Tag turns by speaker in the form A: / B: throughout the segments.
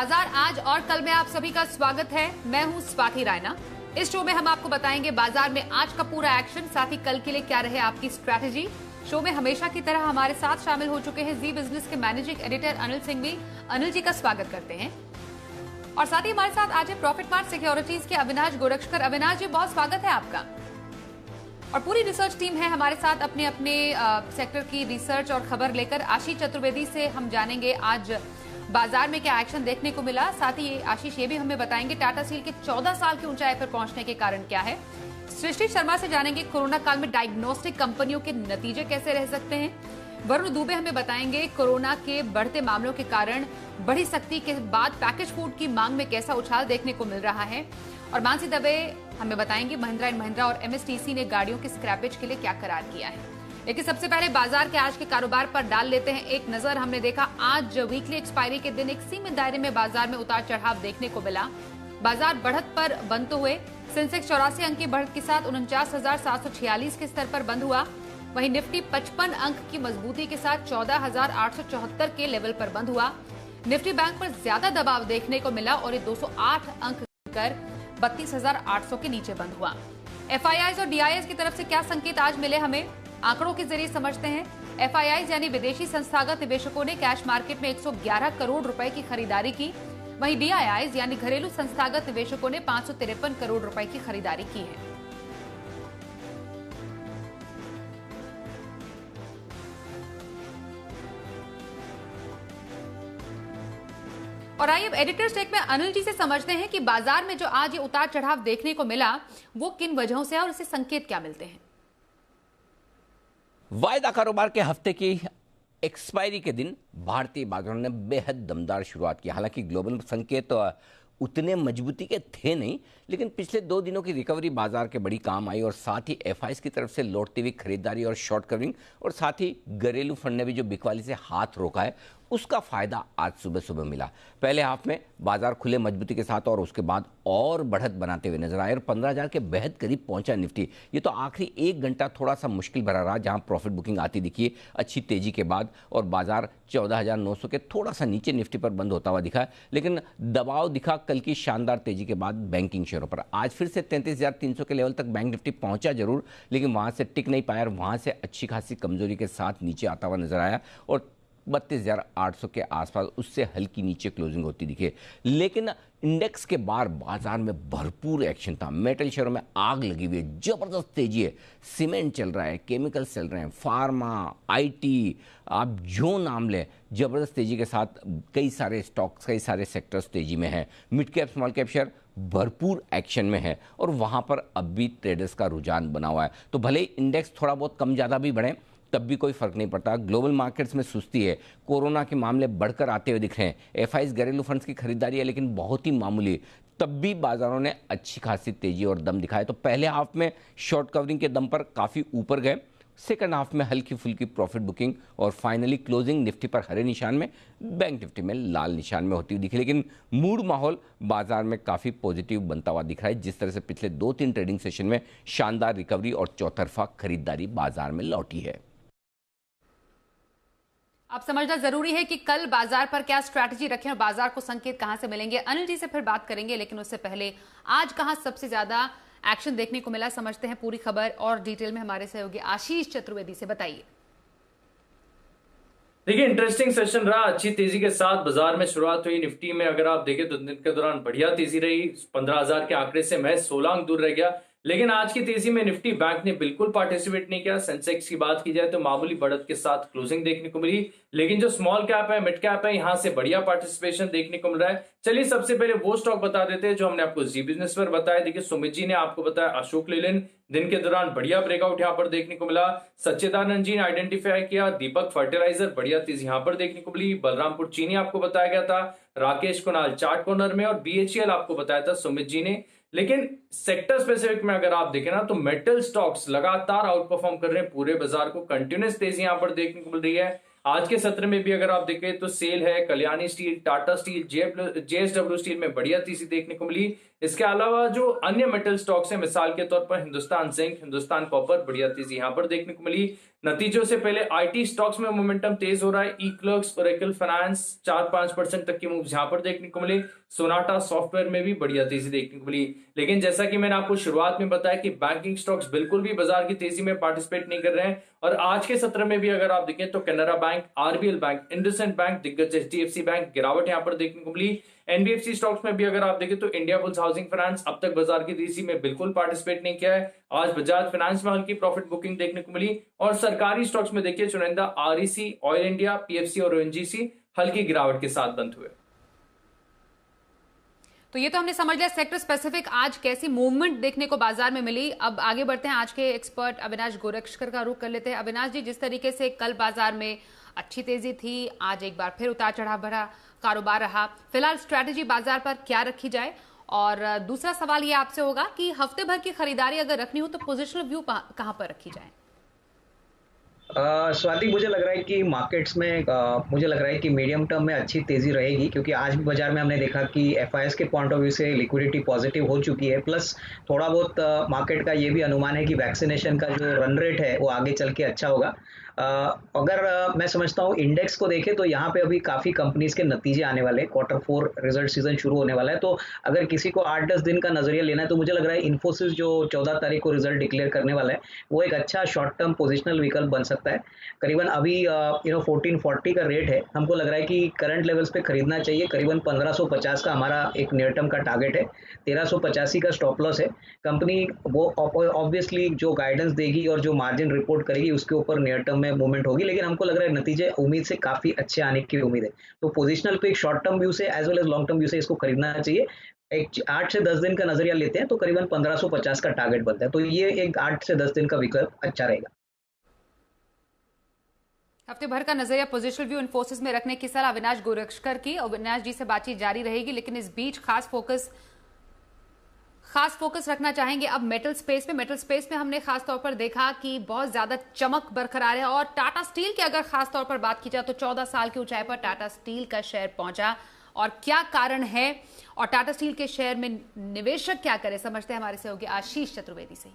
A: बाजार आज और कल में आप सभी का स्वागत है। मैं हूं स्वाति रायना। इस शो में हम आपको बताएंगे बाजार में आज का पूरा एक्शन, साथ ही कल के लिए क्या रहे आपकी स्ट्रैटेजी। शो में हमेशा की तरह हमारे साथ शामिल हो चुके हैं जी बिजनेस के मैनेजिंग एडिटर अनिल सिंह भी। अनिल जी का स्वागत करते हैं। और साथ ही हमारे साथ आज है प्रॉफिट मार्ट सिक्योरिटीज के अविनाश गोरक्षकर। अविनाश जी, बहुत स्वागत है आपका। और पूरी रिसर्च टीम है हमारे साथ अपने अपने सेक्टर की रिसर्च और खबर लेकर। आशीष चतुर्वेदी से हम जानेंगे आज बाजार में क्या एक्शन देखने को मिला। साथ ही आशीष ये भी हमें बताएंगे टाटा स्टील के 14 साल की ऊंचाई पर पहुंचने के कारण क्या है। सृष्टि शर्मा से जानेंगे कोरोना काल में डायग्नोस्टिक कंपनियों के नतीजे कैसे रह सकते हैं। वरुण दुबे हमें बताएंगे कोरोना के बढ़ते मामलों के कारण बढ़ी सख्ती के बाद पैकेज फूड की मांग में कैसा उछाल देखने को मिल रहा है। और मानसी दवे हमें बताएंगे महिंद्रा एंड महिंद्रा और एमएसटीसी ने गाड़ियों के स्क्रैपेज के लिए क्या करार किया है। लेकिन सबसे पहले बाजार के आज के कारोबार पर डाल लेते हैं एक नजर। हमने देखा आज वीकली एक्सपायरी के दिन एक सीमित दायरे में बाजार में उतार चढ़ाव देखने को मिला। बाजार बढ़त पर बंद हुए। सेंसेक्स 84 अंक की बढ़त के साथ 49,746 के स्तर पर बंद हुआ। वहीं निफ्टी 55 अंक की मजबूती के साथ 14,874 के लेवल पर बंद हुआ। निफ्टी बैंक पर ज्यादा दबाव देखने को मिला और ये 208 अंक कर 32,800 के नीचे बंद हुआ। एफआईआईज और डीआईएस की तरफ से क्या संकेत आज मिले हमें, आंकड़ों के जरिए समझते हैं। एफआईआईज यानी विदेशी संस्थागत निवेशकों ने कैश मार्केट में 111 करोड़ रुपए की खरीदारी की। वहीं डीआईआईज यानी घरेलू संस्थागत निवेशकों ने 553 करोड़ रुपए की खरीदारी की है। और आइए अब एडिटर्स टेक में अनिल जी से समझते हैं कि बाजार में जो आज ये उतार चढ़ाव देखने को मिला वो किन वजहों से है और इससे संकेत क्या मिलते हैं।
B: वायदा कारोबार के हफ्ते की एक्सपायरी के दिन भारतीय बाजारों ने बेहद दमदार शुरुआत की। हालांकि ग्लोबल संकेत उतने मजबूती के थे नहीं, लेकिन पिछले 2 दिनों की रिकवरी बाजार के बड़ी काम आई और साथ ही एफआईआईज की तरफ से लौटती हुई खरीदारी और शॉर्ट कवरिंग और साथ ही घरेलू फंड ने भी जो बिकवाली से हाथ रोका है उसका फायदा आज सुबह सुबह मिला। पहले हाफ में बाजार खुले मजबूती के साथ और उसके बाद और बढ़त बनाते हुए नजर आए और 15,000 के बेहद करीब पहुंचा निफ्टी। ये तो आखिरी 1 घंटा थोड़ा सा मुश्किल भरा रहा, जहां प्रॉफिट बुकिंग आती दिखी अच्छी तेजी के बाद और बाजार 14,900 के थोड़ा सा नीचे निफ्टी पर बंद होता हुआ दिखा। लेकिन दबाव दिखा कल की शानदार तेजी के बाद बैंकिंग शेयरों पर। आज फिर से 33,300 के लेवल तक बैंक निफ्टी पहुंचा जरूर, लेकिन वहां से टिक नहीं पाया और वहां से अच्छी खासी कमजोरी के साथ नीचे आता हुआ नजर आया और 32,800 के आसपास उससे हल्की नीचे क्लोजिंग होती दिखे। लेकिन इंडेक्स के बाहर बाजार में भरपूर एक्शन था। मेटल शेयरों में आग लगी हुई है, जबरदस्त तेजी है। सीमेंट चल रहा है, केमिकल्स चल रहे हैं, फार्मा, आईटी, आप जो नाम लें, जबरदस्त तेजी के साथ कई सारे स्टॉक्स, कई सारे सेक्टर्स तेजी में हैं। Mid cap small cap share भरपूर एक्शन में है और वहां पर अब भी ट्रेडर्स का रुझान बना हुआ है। तो भले ही इंडेक्स थोड़ा बहुत कम ज़्यादा भी बढ़े तब भी कोई फर्क नहीं पड़ता। ग्लोबल मार्केट्स में सुस्ती है, कोरोना के मामले बढ़कर आते हुए दिख रहे हैं। एफआईआईज घरेलू फंड्स की खरीदारी है लेकिन बहुत ही मामूली, तब भी बाजारों ने अच्छी खासी तेजी और दम दिखाया। तो पहले हाफ में शॉर्ट कवरिंग के दम पर काफ़ी ऊपर गए, सेकंड हाफ में हल्की फुल्की प्रॉफिट बुकिंग और फाइनली क्लोजिंग निफ्टी पर हरे निशान में, बैंक निफ्टी में लाल निशान में होती हुई दिखी। लेकिन मूड माहौल बाजार में काफ़ी पॉजिटिव बनता हुआ दिख रहा है, जिस तरह से पिछले 2-3 ट्रेडिंग सेशन में शानदार रिकवरी और चौतरफा खरीदारी बाजार में लौटी है।
A: अब समझना जरूरी है कि कल बाजार पर क्या स्ट्रैटेजी रखें और बाजार को संकेत कहां से मिलेंगे। अनिल जी से फिर बात करेंगे, लेकिन उससे पहले आज कहां सबसे ज्यादा एक्शन देखने को मिला समझते हैं पूरी खबर और डिटेल में हमारे सहयोगी आशीष चतुर्वेदी से। बताइए।
C: देखिए, इंटरेस्टिंग सेशन रहा, अच्छी तेजी के साथ बाजार में शुरुआत हुई। निफ्टी में अगर आप देखें तो दिन के दौरान बढ़िया तेजी रही, 15,000 के आंकड़े से महज 16 अंक दूर रह गया। लेकिन आज की तेजी में निफ्टी बैंक ने बिल्कुल पार्टिसिपेट नहीं किया। सेंसेक्स की बात की जाए तो मामूली बढ़त के साथ क्लोजिंग देखने को मिली, लेकिन जो स्मॉल कैप है, मिड कैप है, यहां से बढ़िया पार्टिसिपेशन देखने को मिल रहा है। चलिए सबसे पहले वो स्टॉक बता देते हैं जो हमने आपको जी बिजनेस पर बताया। देखिए, सुमित जी ने आपको बताया अशोक लेलैंड, दिन के दौरान बढ़िया ब्रेकआउट यहां पर देखने को मिला। सच्चिदानंद जी ने आइडेंटिफाई किया दीपक फर्टिलाइजर, बढ़िया तेजी यहां पर देखने को मिली। बलरामपुर चीनी आपको बताया गया था, राकेश कुणाल चार्ट कॉर्नर में और बीएचईएल आपको बताया था सुमित जी ने। लेकिन सेक्टर स्पेसिफिक में अगर आप देखें ना तो मेटल स्टॉक्स लगातार आउट परफॉर्म कर रहे हैं पूरे बाजार को, कंटिन्यूस तेजी यहां पर देखने को मिल रही है। आज के सत्र में भी अगर आप देखें तो सेल है, Kalyani steel, Tata steel, JSW steel में बढ़िया तेजी देखने को मिली। इसके अलावा जो अन्य मेटल स्टॉक्स हैं, मिसाल के तौर पर हिंदुस्तान जिंक, हिंदुस्तान कॉपर, बढ़िया तेजी यहां पर देखने को मिली। नतीजों से पहले आईटी स्टॉक्स में मोमेंटम तेज हो रहा है। ई क्लर्क्स, ओरेकल फाइनेंस 4-5% तक के मूव यहां पर देखने को मिले। सोनाटा सॉफ्टवेयर में भी बढ़िया तेजी देखने को मिली। लेकिन जैसा कि मैंने आपको शुरुआत में बताया कि बैंकिंग स्टॉक्स बिल्कुल भी बाजार की तेजी में पार्टिसिपेट नहीं कर रहे हैं। और आज के सत्र में भी अगर आप देखें तो Canara bank, RBL bank, IndusInd bank, दिग्गज एचडीएफसी बैंक गिरावट यहां पर देखने को मिली। एनबीएफसी स्टॉक्स में भी अगर आप देखें तो इंडिया बुल्स हाउसिंग फाइनेंस अब तक बाजार की तेजी में बिल्कुल पार्टिसिपेट नहीं किया है। आज बजाज फाइनेंस में हल्की प्रॉफिट बुकिंग देखने को मिली। और सरकारी स्टॉक्स में देखिए चुनिंदा आरईसी, ऑयल इंडिया, पीएफसी और ओएनजीसी हल्की गिरावट के साथ बंद हुए।
A: तो ये तो हमने समझ लिया सेक्टर स्पेसिफिक आज कैसी मूवमेंट देखने को बाजार में मिली। अब आगे बढ़ते हैं, आज के एक्सपर्ट अविनाश गोरक्षकर का रुख कर लेते हैं। अविनाश जी, जिस तरीके से कल बाजार में अच्छी तेजी थी, आज एक बार फिर उतार चढ़ाव भरा कारोबार रहा, फिलहाल स्ट्रैटेजी बाजार पर क्या रखी जाए? और दूसरा सवाल ये आपसे होगा कि हफ्ते भर की खरीदारी अगर रखनी हो तो पोजिशनल व्यू कहां पर रखी जाए?
D: स्वाति, मुझे लग रहा है कि मार्केट्स में मुझे लग रहा है कि मीडियम टर्म में अच्छी तेजी रहेगी, क्योंकि आज भी बाजार में हमने देखा कि एफआईएस के पॉइंट ऑफ व्यू से लिक्विडिटी पॉजिटिव हो चुकी है। प्लस थोड़ा बहुत मार्केट का ये भी अनुमान है कि वैक्सीनेशन का जो रन रेट है वो आगे चल के अच्छा होगा। अगर मैं समझता हूँ इंडेक्स को देखें तो यहाँ पे अभी काफ़ी कंपनीज के नतीजे आने वाले हैं। Q4 रिजल्ट सीजन शुरू होने वाला है, तो अगर किसी को 8-10 दिन का नजरिया लेना है तो मुझे लग रहा है इन्फोसिस जो 14 तारीख को रिजल्ट डिक्लेयर करने वाला है वो एक अच्छा शॉर्ट टर्म पोजिशनल विकल्प बन सकता है। करीबन अभी 1440 का रेट है, हमको लग रहा है कि करंट लेवल्स पे खरीदना चाहिए। करीबन 1550 का हमारा एक नियर टर्म का टारगेट है, 1385 का स्टॉप लॉस है। कंपनी वो ऑब्वियसली जो गाइडेंस देगी और जो मार्जिन रिपोर्ट करेगी उसके ऊपर नियर टर्म में मूवमेंट होगी, लेकिन हमको लग रहा है नतीजे उम्मीद से काफी अच्छे आने की उम्मीद है। तो पोजिशनल पे एक शॉर्ट टर्म व्यू से as well as long term view से इसको खरीदना चाहिए। एक 8 से 10 दिन का नजरिया लेते हैं तो करीबन 1550 का टारगेट बनता है, तो ये एक 8 से 10 दिन का विकल्प अच्छा रहेगा।
A: हफ्ते भर का नजरिया पोजिशनल व्यू इन्फोसिस में रखने की सलाह अविनाश गोरक्षकर की। अविनाश जी से बातचीत जारी रहेगी, लेकिन इस बीच खास फोकस रखना चाहेंगे अब मेटल स्पेस में हमने खास तौर पर देखा कि बहुत ज्यादा चमक बरकरार है। और टाटा स्टील की अगर खास तौर पर बात की जाए तो 14 साल की ऊंचाई पर टाटा स्टील का शेयर पहुंचा, और क्या कारण है और टाटा स्टील के शेयर में निवेशक क्या करे, समझते हैं हमारे सहयोगी आशीष चतुर्वेदी से।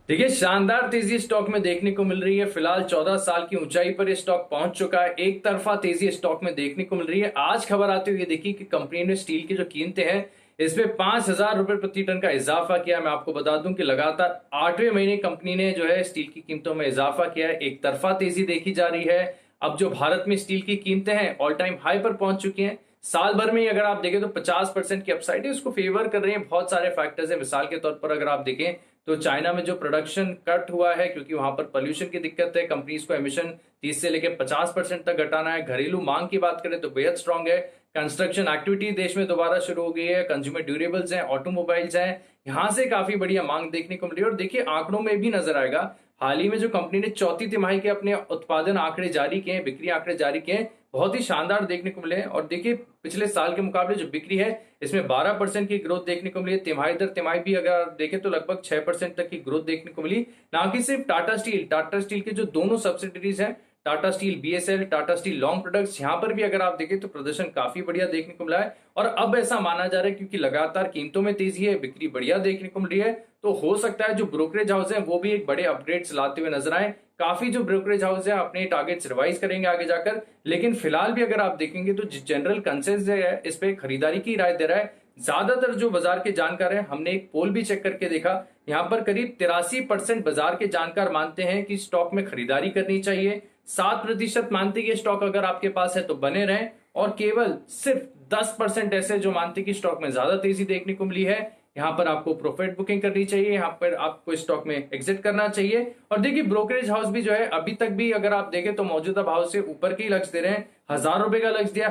C: देखिए, शानदार तेजी स्टॉक में देखने को मिल रही है। फिलहाल 14 साल की ऊंचाई पर ये स्टॉक पहुंच चुका है। एक तरफा तेजी स्टॉक में देखने को मिल रही है। आज खबर आते हुए देखिए कि कंपनी ने स्टील की जो कीमतें हैं इसमें 5000 रुपए प्रति टन का इजाफा किया। मैं आपको बता दूं कि लगातार 8वें महीने कंपनी ने जो है स्टील की कीमतों में इजाफा किया है। एक तरफा तेजी देखी जा रही है। अब जो भारत में स्टील की कीमतें हैं ऑल टाइम हाई पर पहुंच चुकी हैं। साल भर में अगर आप देखें तो 50% की अपसाइड है, उसको फेवर कर रहे हैं बहुत सारे फैक्टर्स है। मिसाल के तौर पर अगर आप देखें तो चाइना में जो प्रोडक्शन कट हुआ है क्योंकि वहां पर पोल्यूशन की दिक्कत है, कंपनीज को एमिशन 30 से लेकर 50% तक घटाना है। घरेलू मांग की बात करें तो बेहद स्ट्रांग है। कंस्ट्रक्शन एक्टिविटी देश में दोबारा शुरू हो गई है। कंज्यूमर ड्यूरेबल्स हैं, ऑटोमोबाइल्स हैं, यहां से काफी बढ़िया मांग देखने को मिल रही है। और देखिए आंकड़ों में भी नजर आएगा, हाल ही में जो कंपनी ने चौथी तिमाही के अपने उत्पादन आंकड़े जारी किए, बिक्री आंकड़े जारी किए, बहुत ही शानदार देखने को मिले हैं। और देखिए पिछले साल के मुकाबले जो बिक्री है इसमें 12% की ग्रोथ देखने को मिली है। तिमाही दर तिमाही भी अगर देखें तो लगभग 6% तक की ग्रोथ देखने को मिली। ना कि सिर्फ टाटा स्टील के जो दोनों सब्सिडरीज हैं, Tata steel BSL, Tata steel long products, यहां पर भी अगर आप देखें तो प्रदर्शन काफी बढ़िया देखने को मिला है। और अब ऐसा माना जा रहा है क्योंकि लगातार कीमतों में तेजी है, बिक्री बढ़िया देखने को मिल रही है, तो हो सकता है जो ब्रोकरेज हाउस है वो भी एक बड़े अपग्रेड्स लाते हुए नजर आए। काफी जो ब्रोकरेज हाउस है अपने टारगेट्स रिवाइज करेंगे आगे जाकर। लेकिन फिलहाल भी अगर आप देखेंगे तो जनरल कंसेंसस है इस पे खरीदारी की राय दे रहा है। ज्यादातर जो बाजार के जानकार हैं, हमने एक पोल भी चेक करके देखा, यहाँ पर करीब 83% बाजार के जानकार मानते हैं कि स्टॉक में खरीदारी करनी चाहिए। 7% मानते कि स्टॉक अगर आपके पास है तो बने रहें, और केवल सिर्फ 10% ऐसे जो मानते कि स्टॉक में ज्यादा तेजी देखने को मिली है, यहां पर आपको प्रॉफिट बुकिंग करनी चाहिए, यहां पर आपको स्टॉक में एग्जिट करना चाहिए। और देखिए ब्रोकरेज हाउस भी जो है अभी तक भी अगर आप देखें तो मौजूदा भाव से ऊपर के ही लक्ष्य दे रहे हैं। 1000 रुपए का लक्ष्य दिया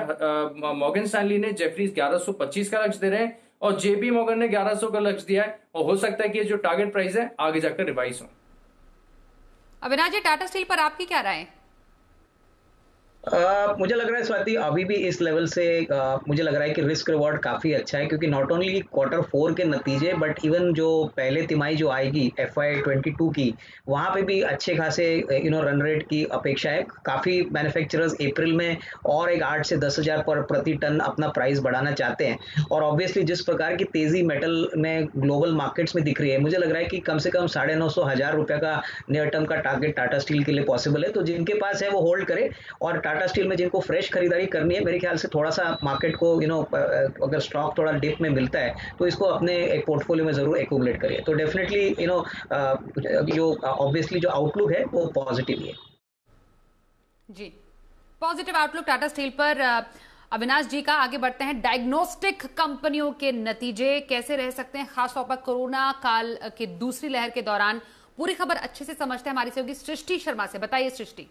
C: मॉर्गन स्टैनली ने, जेफरीज 1125 का लक्ष्य दे रहे हैं, और जेपी मॉर्गन ने 1100 का लक्ष्य दिया है। और हो सकता है कि ये जो टारगेट प्राइस है आगे जाकर रिवाइज हो।
A: अविनाश जी, टाटा स्टील पर आपकी क्या राय है?
D: मुझे लग रहा है स्वाति अभी भी इस लेवल से मुझे लग रहा है कि रिस्क रिवॉर्ड काफी अच्छा है, क्योंकि नॉट ओनली Q4 के नतीजे बट इवन जो पहले तिमाही जो आएगी FY22 की, वहां पे भी अच्छे खासे रन रेट की अपेक्षा है। काफी मैन्युफैक्चरर्स अप्रैल में और एक 8 से 10 हजार पर प्रति टन अपना प्राइस बढ़ाना चाहते हैं। और ऑब्वियसली जिस प्रकार की तेजी मेटल में ग्लोबल मार्केट्स में दिख रही है, मुझे लग रहा है कि कम से कम 950,000 रुपए का नियर टर्म का टारगेट टाटा स्टील के लिए पॉसिबल है। तो जिनके पास है वो होल्ड करे, और टाटा स्टील में जिनको फ्रेश खरीदारी करनी है, मेरे ख्याल से थोड़ा सा मार्केट को अगर स्टॉक थोड़ा डिप में मिलता है तो इसको अपने एक पोर्टफोलियो में जरूर एक्यूमुलेट करिए। तो डेफिनेटली जो ऑब्वियसली जो आउटलुक है वो पॉजिटिव ही है।
A: जी, पॉजिटिव आउटलुक टाटा स्टील पर अविनाश जी का। आगे बढ़ते हैं, डायग्नोस्टिक कंपनियों के नतीजे कैसे रह सकते हैं खासतौर पर कोरोना काल के दूसरी लहर के दौरान। पूरी खबर अच्छे से समझते हैं हमारी सहयोगी सृष्टि शर्मा से। बताइए सृष्टि।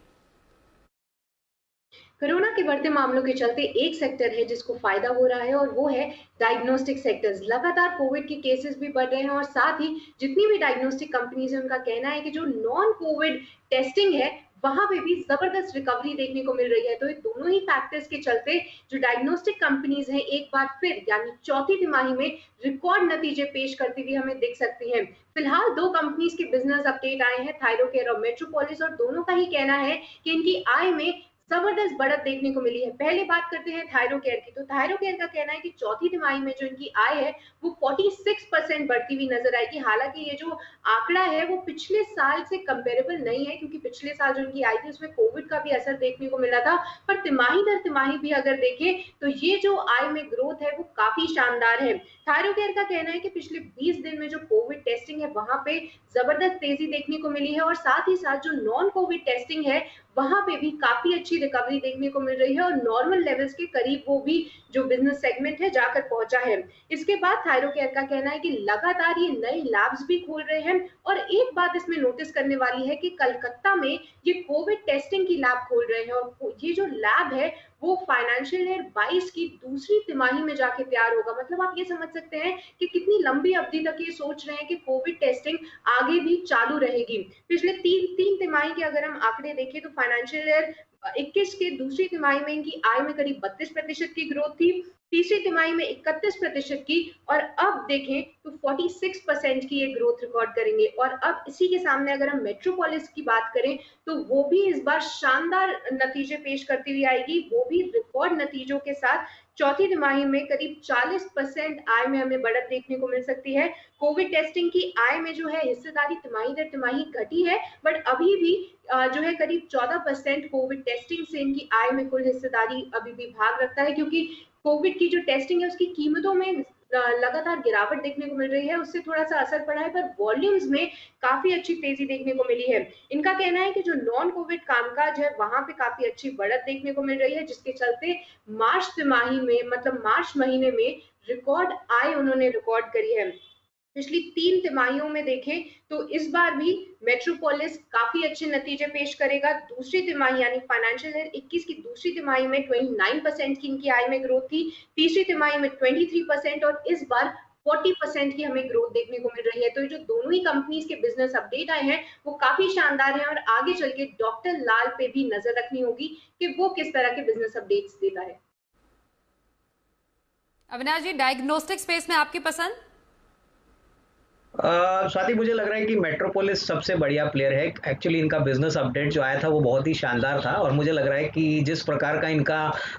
E: कोरोना के बढ़ते मामलों के चलते एक सेक्टर है जिसको फायदा हो रहा है और वो है डायग्नोस्टिक सेक्टर्स। लगातार कोविड के केसेस भी बढ़ रहे हैं और साथ ही जितनी भी डायग्नोस्टिक कंपनीज है उनका कहना है कि जो नॉन कोविड टेस्टिंग है वहां पे भी जबरदस्त रिकवरी देखने को मिल रही है। तो ये दोनों ही फैक्टर्स के चलते जो डायग्नोस्टिक कंपनीज हैं एक बार फिर यानी चौथी तिमाही में रिकॉर्ड नतीजे पेश करती हुई हमें दिख सकती हैं। फिलहाल दो कंपनीज के बिजनेस अपडेट आए हैं, थायरोकेयर और मेट्रोपोलिस, और दोनों का ही कहना है कि इनकी आय में जबरदस्त बढ़त देखने को मिली है। पहले बात करते हैं थायरोकेयर की। तो थायरोकेयर का कहना है कि चौथी तिमाही में जो इनकी आय है वो 46% बढ़ती हुई नजर आएगी। हालांकि ये जो आंकड़ा है वो पिछले साल से कंपेरेबल नहीं है, क्योंकि पिछले साल जो इनकी आय थी उसमें कोविड का भी असर देखने को मिला था। पर तिमाही दर तिमाही भी अगर देखें तो ये जो आय में ग्रोथ है वो काफी शानदार है। थायरोकेयर का कहना है कि पिछले 20 दिन में जो कोविड टेस्टिंग है वहां पे जबरदस्त तेजी देखने को मिली है और साथ ही साथ जो नॉन कोविड टेस्टिंग है वहां पे भी काफी अच्छी रिकवरी देखने को मिल रही है और नॉर्मल लेवल्स के करीब वो भी जो बिजनेस सेगमेंट है जाकर पहुंचा है। इसके बाद थायरोकेयर का कहना है कि लगातार ये नए लैब्स भी खोल रहे हैं और एक बात इसमें नोटिस करने वाली है कि कलकत्ता में ये कोविड टेस्टिंग की लैब खोल रहे हैं और ये जो लैब है वो फाइनेंशियल ईयर 22 की दूसरी तिमाही में जाके तैयार होगा। मतलब आप ये समझ सकते हैं कि कितनी लंबी अवधि तक ये सोच रहे हैं कि कोविड टेस्टिंग आगे भी चालू रहेगी। पिछले तीन तिमाही के अगर हम आंकड़े देखें तो फाइनेंशियल ईयर 21 के दूसरी तिमाही में इनकी आय में करीब 32% की ग्रोथ थी, तीसरी तिमाही में 31% की, और अब देखें तो 46% की ये ग्रोथ रिकॉर्ड करेंगे। और अब इसी के सामने अगर हम मेट्रोपोलिस की बात करें तो वो भी इस बार शानदार नतीजे पेश करती हुई आएगी, वो भी रिकॉर्ड नतीजों के साथ। चौथी तिमाही में करीब 40% आय में हमें बढ़त देखने को मिल सकती है। कोविड टेस्टिंग की आय में जो है हिस्सेदारी तिमाही दर तिमाही घटी है, बट अभी भी जो है करीब 14% कोविड टेस्टिंग से इनकी आय में कुल हिस्सेदारी अभी भी भाग रखता है, क्योंकि कोविड की जो टेस्टिंग है उसकी कीमतों में लगातार गिरावट देखने को मिल रही है, उससे थोड़ा सा असर पड़ा है, पर वॉल्यूम्स में काफी अच्छी तेजी देखने को मिली है। इनका कहना है कि जो नॉन कोविड कामकाज है वहां पे काफी अच्छी बढ़त देखने को मिल रही है, जिसके चलते मार्च तिमाही में मतलब मार्च महीने में रिकॉर्ड आय उन्होंने रिकॉर्ड करी है। पिछली 3 तिमाहियों में देखें तो इस बार भी मेट्रोपोलिस काफी अच्छे नतीजे पेश करेगा। दूसरी तिमाही यानी फाइनेंशियल ईयर 21 की दूसरी तिमाही में 29% की इनकी आय में ग्रोथ थी, तीसरी तिमाही में 23% और इस बार 40% की हमें ग्रोथ देखने को मिल रही है। तो ये जो दोनों ही कंपनीज के बिजनेस अपडेट आए हैं वो काफी शानदार हैं और आगे चल के डॉक्टर लाल पे भी नजर रखनी होगी कि वो किस तरह के बिजनेस अपडेट्स देता है।
A: अविनाश जी, डायग्नोस्टिक स्पेस में आपकी पसंद?
D: स्वाति, मुझे लग रहा है कि मेट्रोपोलिस सबसे बढ़िया प्लेयर है। एक्चुअली इनका बिजनेस अपडेट जो आया था वो बहुत ही शानदार था और मुझे लग रहा है कि जिस प्रकार का इनका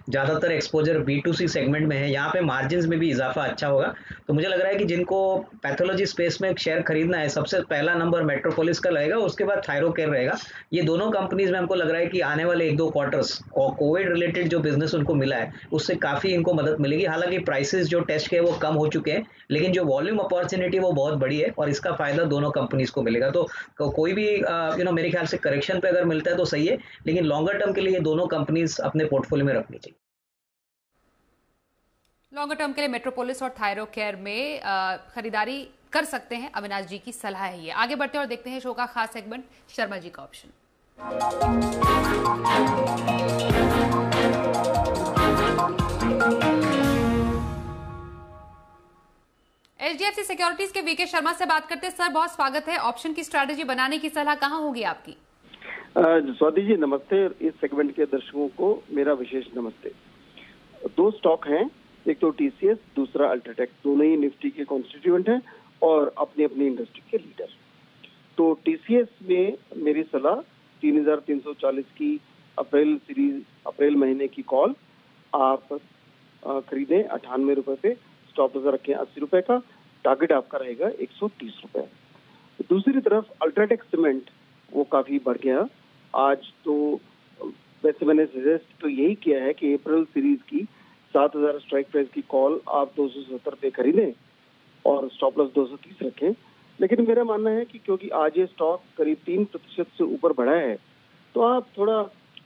D: ज्यादातर एक्सपोजर B2C सेगमेंट में है, यहाँ पे मार्जिन में भी इजाफा अच्छा होगा। तो मुझे लग रहा है कि जिनको पैथोलॉजी स्पेस में शेयर खरीदना है, सबसे पहला नंबर मेट्रोपोलिस का रहेगा, उसके बाद थायरोकेयर रहेगा। ये दोनों कंपनीज में हमको लग रहा है कि आने वाले 1-2 क्वार्टर्स और कोविड रिलेटेड जो बिजनेस उनको मिला है उससे काफी इनको मदद मिलेगी। हालांकि प्राइसेस जो टेस्ट के वो कम हो चुके हैं, लेकिन जो वॉल्यूम अपॉर्चुनिटी वो बहुत बड़ी है और इसका फायदा दोनों कंपनीज को मिलेगा। तो कोई भी मेरे ख्याल से करेक्शन पे अगर मिलता है तो सही है, लेकिन लॉन्गर टर्म के लिए ये दोनों कंपनीज अपने पोर्टफोलियो में रखनी चाहिए।
A: लॉन्गर टर्म के लिए मेट्रोपोलिस और थायरोकेयर में खरीदारी कर सकते हैं, अविनाश जी की सलाह है ये। आगे बढ़ते हैं और देखते हैं शो का खास सेगमेंट शर्मा जी का ऑप्शन। HDFC सिक्योरिटीज के वीके शर्मा से बात करते हैं। सर, बहुत स्वागत है। ऑप्शन की स्ट्रैटेजी बनाने की सलाह कहाँ होगी आपकी?
F: स्वाति जी नमस्ते। इस सेगमेंट के दर्शकों को मेरा विशेष नमस्ते। दो स्टॉक हैं, एक तो टीसीएस, दूसरा अल्ट्राटेक। दोनों ही निफ्टी के कॉन्स्टिट्यूएंट हैं और अपनी अपनी इंडस्ट्री के लीडर। तो टीसीएस में मेरी सलाह 3340 की अप्रैल महीने की कॉल आप खरीदें 98 रुपए पे, स्टॉप लॉस रखें 80 रुपए का, टारगेट आपका रहेगा 130 रुपए। दूसरी तरफ अल्ट्राटेक सीमेंट वो काफी बढ़ गया आज। तो वैसे मैंने सजेस्ट तो यही किया है कि अप्रैल सीरीज की 7000 स्ट्राइक प्राइस की कॉल आप 270 पे खरीदें और स्टॉप लॉस 230 रखें। लेकिन मेरा मानना है कि क्योंकि आज ये स्टॉक करीब 3% से ऊपर बढ़ा है, तो आप थोड़ा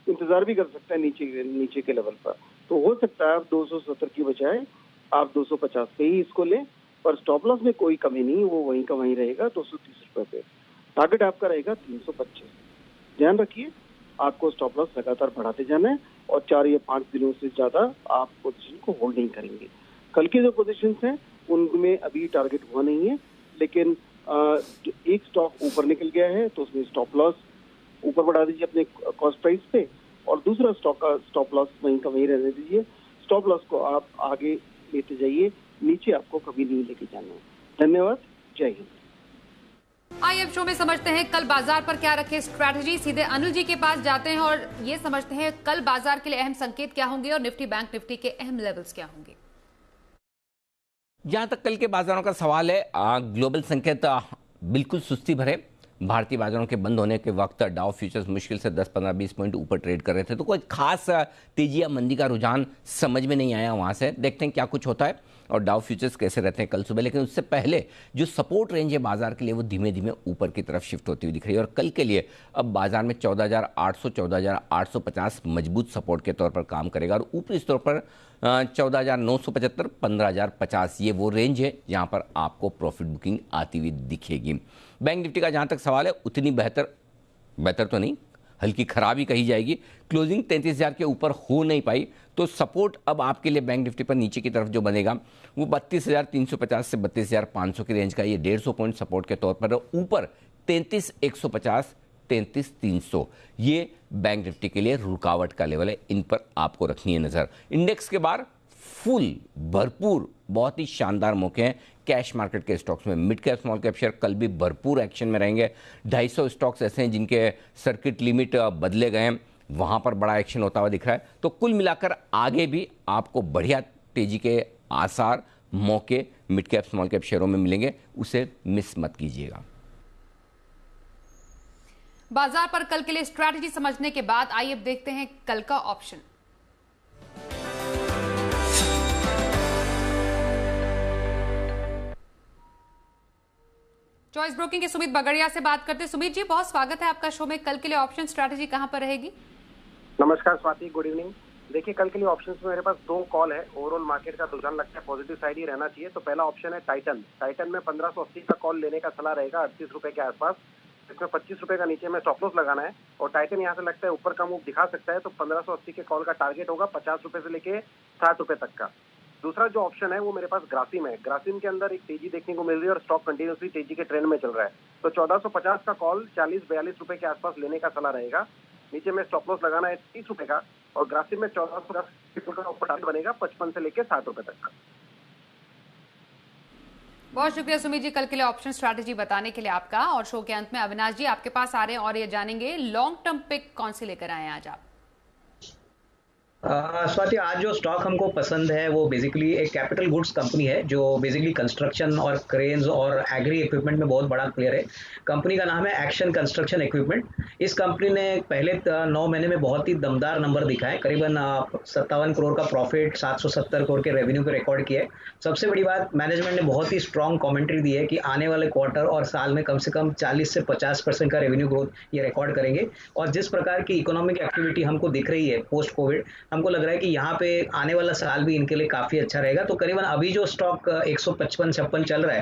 F: इंतजार भी कर सकते हैं नीचे के लेवल पर। तो हो सकता है आप 270 की बजाय आप 250 पे ही इसको लें, पर स्टॉप लॉस में कोई कमी नहीं, वो वहीं का वहीं रहेगा 230 रुपए पे। टारगेट आपका रहेगा 325। ध्यान रखिए, आपको स्टॉप लॉस लगातार बढ़ाते जाना है और 4 या 5 दिनों से ज्यादा आप पोजीशन को होल्ड नहीं करेंगे। कल की जो पोजीशंस हैं उनमें अभी टारगेट हुआ नहीं है, लेकिन एक स्टॉक ऊपर निकल गया है तो उसमें स्टॉप लॉस ऊपर बढ़ा दीजिए अपने कॉस्ट प्राइस पे, और दूसरा स्टॉक का स्टॉप लॉस वहीं का वहीं रहने दीजिए। स्टॉप लॉस को आप आगे लेते जाइए, नीचे आपको कभी नहीं लेके जाना है। धन्यवाद, जय हिंद।
A: आइए अब शो में समझते हैं कल बाजार पर क्या रखे स्ट्रैटेजी। सीधे अनिल जी के पास जाते हैं और ये समझते हैं कल बाजार के लिए अहम संकेत क्या होंगे और निफ्टी बैंक निफ्टी के अहम लेवल्स क्या होंगे।
B: जहां तक कल के बाजारों का सवाल है, ग्लोबल संकेत बिल्कुल सुस्ती भरे। भारतीय बाजारों के बंद होने के वक्त डाउ फ्यूचर्स मुश्किल से 10, 15, 20 पॉइंट ऊपर ट्रेड कर रहे थे, तो कोई खास तेजी या मंदी का रुझान समझ में नहीं आया। वहां से देखते हैं क्या कुछ होता है और डाउ फ्यूचर्स कैसे रहते हैं कल सुबह। लेकिन उससे पहले जो सपोर्ट रेंज है बाजार के लिए वो धीमे धीमे ऊपर की तरफ शिफ्ट होती हुई दिख रही है और कल के लिए अब बाजार में 14,800, 14,850 मजबूत सपोर्ट के तौर पर काम करेगा और ऊपरी स्तर पर 14,975, 15,050 ये वो रेंज है जहां पर आपको प्रॉफिट बुकिंग आती हुई दिखेगी। बैंक निफ्टी का जहां तक सवाल है, उतनी बेहतर तो नहीं, हल्की खराबी कही जाएगी। क्लोजिंग 33,000 के ऊपर हो नहीं पाई, तो सपोर्ट अब आपके लिए बैंक निफ्टी पर नीचे की तरफ जो बनेगा वो 32,350 से 32,500 की रेंज का, ये 150 पॉइंट सपोर्ट के तौर पर। ऊपर 33,150, 33,300 ये बैंक निफ्टी के लिए रुकावट का लेवल है, इन पर आपको रखनी है नजर। इंडेक्स के बाहर फुल भरपूर बहुत ही शानदार मौके हैं कैश मार्केट के स्टॉक्स में। Mid cap small cap share कल भी भरपूर एक्शन में रहेंगे। 250 स्टॉक्स ऐसे हैं जिनके सर्किट लिमिट बदले गए हैं, वहां पर बड़ा एक्शन होता हुआ दिख रहा है। तो कुल मिलाकर आगे भी आपको बढ़िया तेजी के आसार मौके मिड कैप स्मॉल कैप शेयरों में मिलेंगे, उसे मिस मत कीजिएगा।
A: बाजार पर कल के लिए स्ट्रैटेजी समझने के बाद आइए अब देखते हैं कल का ऑप्शन। चॉइस ब्रोकिंग के सुमित बगड़िया से बात करते हैं। सुमित जी, बहुत स्वागत है आपका शो में। कल के लिए ऑप्शन स्ट्रैटेजी कहां पर रहेगी?
G: नमस्कार स्वाति, गुड इवनिंग। देखिए, कल के लिए ऑप्शंस में मेरे पास 2 कॉल है। ओवरऑल मार्केट का रुझान लगता है पॉजिटिव साइड ही रहना चाहिए। तो पहला ऑप्शन है टाइटन में 1580 का कॉल लेने का सलाह रहेगा 38 रुपए के आसपास। इसमें 25 रुपए का नीचे में स्टॉप लॉस लगाना है और टाइटन यहाँ से लगता है ऊपर का मूव दिखा सकता है। तो 1580 के कॉल का टारगेट होगा 50 रुपए से लेके 60 रुपए तक का। दूसरा जो ऑप्शन है वो मेरे पास ग्रासिम है। ग्रासिम के अंदर एक तेजी देखने को मिल रही है और स्टॉक कंटिन्यूसली तेजी के ट्रेंड में चल रहा है। तो 1450 का कॉल 40-42 रुपए के आसपास लेने का सलाह रहेगा। नीचे में स्टॉप लॉस लगाना है 30 रुपए का और ग्रासिम में 1450 का ऊपर टारगेट बनेगा 55 से लेके 60 रुपए तक का।
A: बहुत शुक्रिया सुमित जी कल के लिए ऑप्शन स्ट्रैटेजी बताने के लिए आपका। और शो के अंत में अविनाश जी आपके पास आ रहे हैं और ये जानेंगे लॉन्ग टर्म पिक कौन सी लेकर आए हैं आज आप?
D: स्वाति, आज जो स्टॉक हमको पसंद है वो बेसिकली एक कैपिटल गुड्स कंपनी है जो बेसिकली कंस्ट्रक्शन और क्रेन्स और एग्री इक्विपमेंट में बहुत बड़ा प्लेयर है। कंपनी का नाम है एक्शन कंस्ट्रक्शन इक्विपमेंट। इस कंपनी ने पहले 9 महीने में बहुत ही दमदार नंबर दिखा है। करीबन 57 करोड़ का प्रॉफिट, 770 करोड़ के रेवेन्यू पे रिकॉर्ड किया है। सबसे बड़ी बात, मैनेजमेंट ने बहुत ही स्ट्रॉन्ग कमेंट्री दी है कि आने वाले क्वार्टर और साल में कम से कम 40 से 50% का रेवेन्यू ग्रोथ ये रिकॉर्ड करेंगे। और जिस प्रकार की इकोनॉमिक एक्टिविटी हमको दिख रही है पोस्ट कोविड, हमको लग रहा है कि यहाँ पे आने वाला साल भी इनके लिए काफी अच्छा रहेगा। तो करीबन अभी जो स्टॉक 155-56 चल रहा है,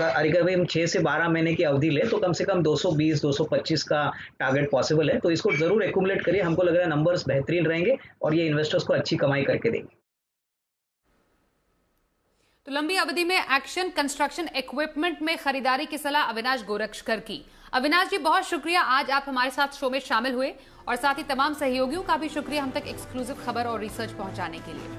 D: अगर हम 6 से 12 महीने की अवधि ले तो कम से कम 220-225 का टारगेट पॉसिबल है। तो इसको जरूर एक्यूमुलेट करिए। हमको लग रहा है नंबर्स बेहतरीन रहेंगे और ये इन्वेस्टर्स को अच्छी कमाई करके देंगे।
A: तो लंबी अवधि में एक्शन कंस्ट्रक्शन इक्विपमेंट में खरीदारी की सलाह अविनाश गोरक्षकर की। अविनाश जी, बहुत शुक्रिया आज आप हमारे साथ शो में शामिल हुए, और साथ ही तमाम सहयोगियों का भी शुक्रिया हम तक एक्सक्लूसिव खबर और रिसर्च पहुंचाने के लिए।